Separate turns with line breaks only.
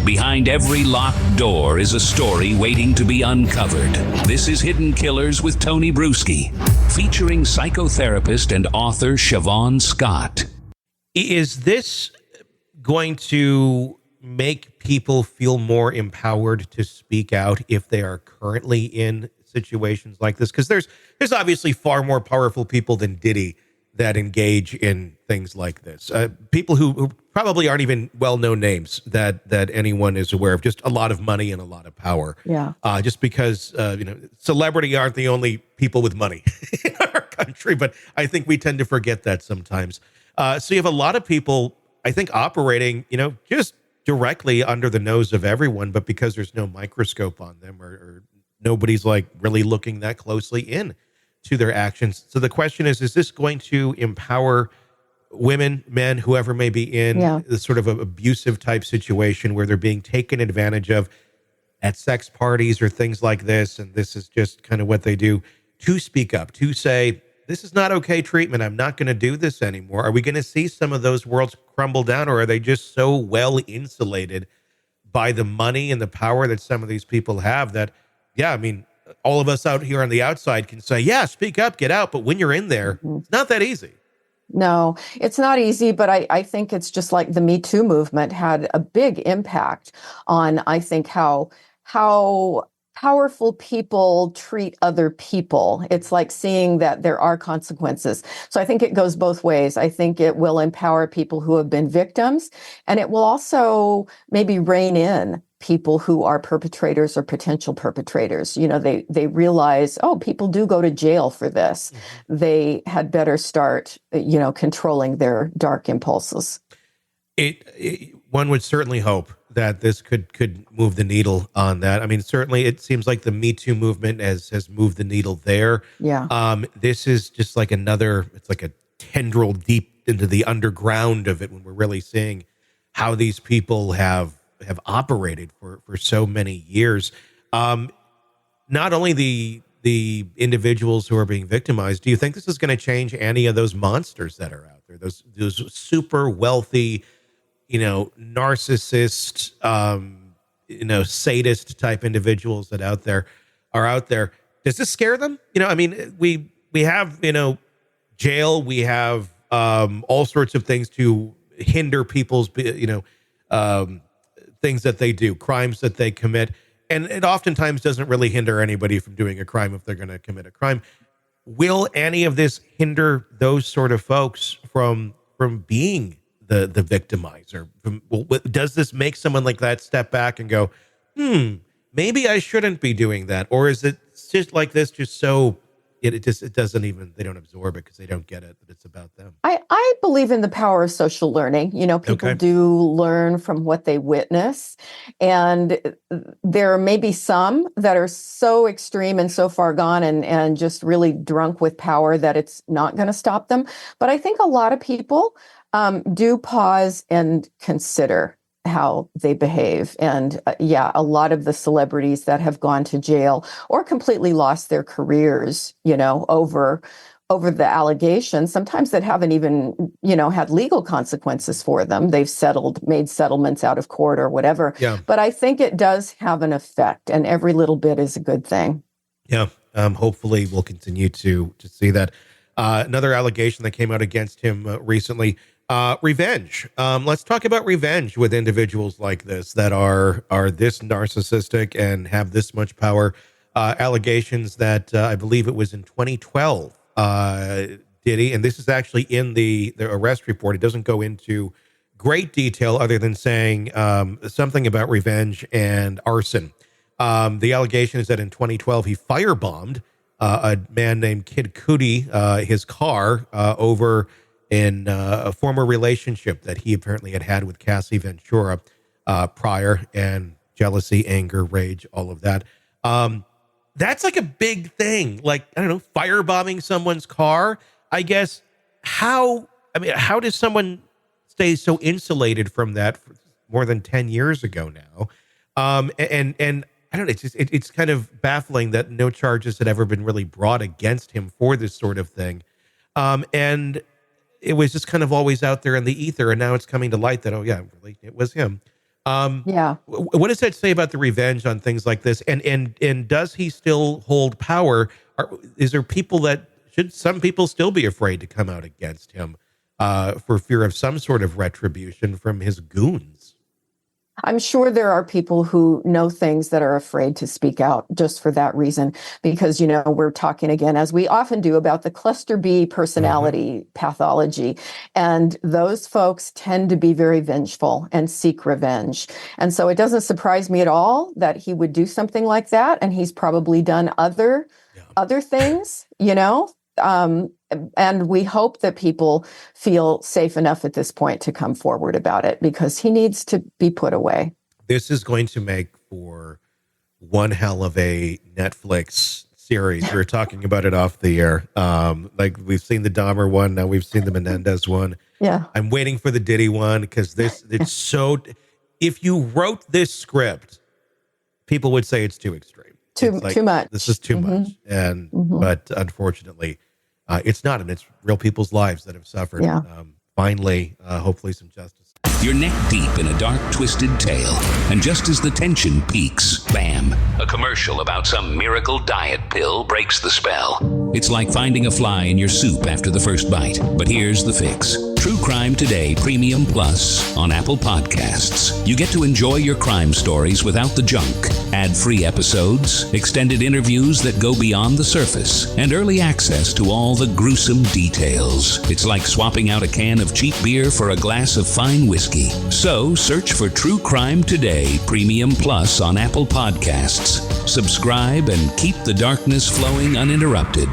Behind every locked door is a story waiting to be uncovered. This is Hidden Killers with Tony Bruschi, featuring psychotherapist and author Siobhan Scott.
Is this going to make people feel more empowered to speak out if they are currently in situations like this? Because there's obviously far more powerful people than Diddy that engage in things like this. People who probably aren't even well-known names that anyone is aware of. Just a lot of money and a lot of power.
Yeah.
Just because celebrity aren't the only people with money in our country, but I think we tend to forget that sometimes. So you have a lot of people, I think, operating, just directly under the nose of everyone, but because there's no microscope on them or nobody's like really looking that closely in to their actions. So the question is this going to empower women, men, whoever may be in this sort of abusive type situation where they're being taken advantage of at sex parties or things like this, and this is just kind of what they do, to speak up, to say, this is not okay treatment, I'm not going to do this anymore? Are we going to see some of those worlds crumble down, or are they just so well insulated by the money and the power that some of these people have that, all of us out here on the outside can say, yeah, speak up, get out. But when you're in there, it's not that easy.
No, it's not easy, but I think it's just like the Me Too movement had a big impact on, I think, how powerful people treat other people. It's like seeing that there are consequences. So I think it goes both ways. I think it will empower people who have been victims, and it will also maybe rein in people who are perpetrators or potential perpetrators. They realize, people do go to jail for this. Mm-hmm. They had better start, controlling their dark impulses.
One would certainly hope that this could move the needle on that. I mean, certainly it seems like the Me Too movement has moved the needle there.
Yeah.
This is just like it's like a tendril deep into the underground of it when we're really seeing how these people have operated for so many years. Not only the individuals who are being victimized, do you think this is going to change any of those monsters that are out there? Those super wealthy, narcissist, sadist type individuals that are out there. Does this scare them? We have, jail, we have all sorts of things to hinder people's, things that they do, crimes that they commit. And it oftentimes doesn't really hinder anybody from doing a crime if they're going to commit a crime. Will any of this hinder those sort of folks from being the victimizer? Does this make someone like that step back and go, maybe I shouldn't be doing that? Or is it just like this, just so it doesn't even, they don't absorb it because they don't get it, that it's about them?
I believe in the power of social learning. People do learn from what they witness. And there may be some that are so extreme and so far gone and just really drunk with power that it's not going to stop them. But I think a lot of people do pause and consider how they behave. And a lot of the celebrities that have gone to jail or completely lost their careers, over the allegations, sometimes that haven't even, had legal consequences for them. They've made settlements out of court or whatever.
Yeah.
But I think it does have an effect, and every little bit is a good thing.
Yeah. Hopefully we'll continue to see that. Another allegation that came out against him recently, revenge. Let's talk about revenge with individuals like this that are this narcissistic and have this much power. Allegations that I believe it was in 2012, Diddy, and this is actually in the arrest report. It doesn't go into great detail other than saying something about revenge and arson. The allegation is that in 2012 he firebombed a man named Kid Cudi, his car, over in a former relationship that he apparently had with Cassie Ventura prior, and jealousy, anger, rage, all of that. That's like a big thing. Like, I don't know, firebombing someone's car, I guess. How does someone stay so insulated from that for more than 10 years ago now? And I don't know, it's kind of baffling that no charges had ever been really brought against him for this sort of thing. And it was just kind of always out there in the ether, and now it's coming to light that, oh yeah, really, it was him.
Yeah.
What does that say about the revenge on things like this? And does he still hold power? Is there people should some people still be afraid to come out against him for fear of some sort of retribution from his goons?
I'm sure there are people who know things that are afraid to speak out just for that reason, because, we're talking again, as we often do, about the cluster B personality pathology. And those folks tend to be very vengeful and seek revenge. And so it doesn't surprise me at all that he would do something like that. And he's probably done other things, and we hope that people feel safe enough at this point to come forward about it, because he needs to be put away.
This is going to make for one hell of a Netflix series. We were talking about it off the air. Like, we've seen the Dahmer one. Now we've seen the Menendez one.
Yeah.
I'm waiting for the Diddy one, because it's so, if you wrote this script, people would say it's too extreme.
Too much.
This is too much. And, but unfortunately, it's not, and it's real people's lives that have suffered.
Yeah.
Finally, hopefully some justice.
You're neck deep in a dark, twisted tale, and just as the tension peaks, bam, a commercial about some miracle diet pill breaks the spell. It's like finding a fly in your soup after the first bite. But here's the fix. True Crime Today Premium Plus on Apple Podcasts. You get to enjoy your crime stories without the junk. Ad-free episodes, extended interviews that go beyond the surface, and early access to all the gruesome details. It's like swapping out a can of cheap beer for a glass of fine whiskey. So search for True Crime Today Premium Plus on Apple Podcasts. Subscribe and keep the darkness flowing uninterrupted.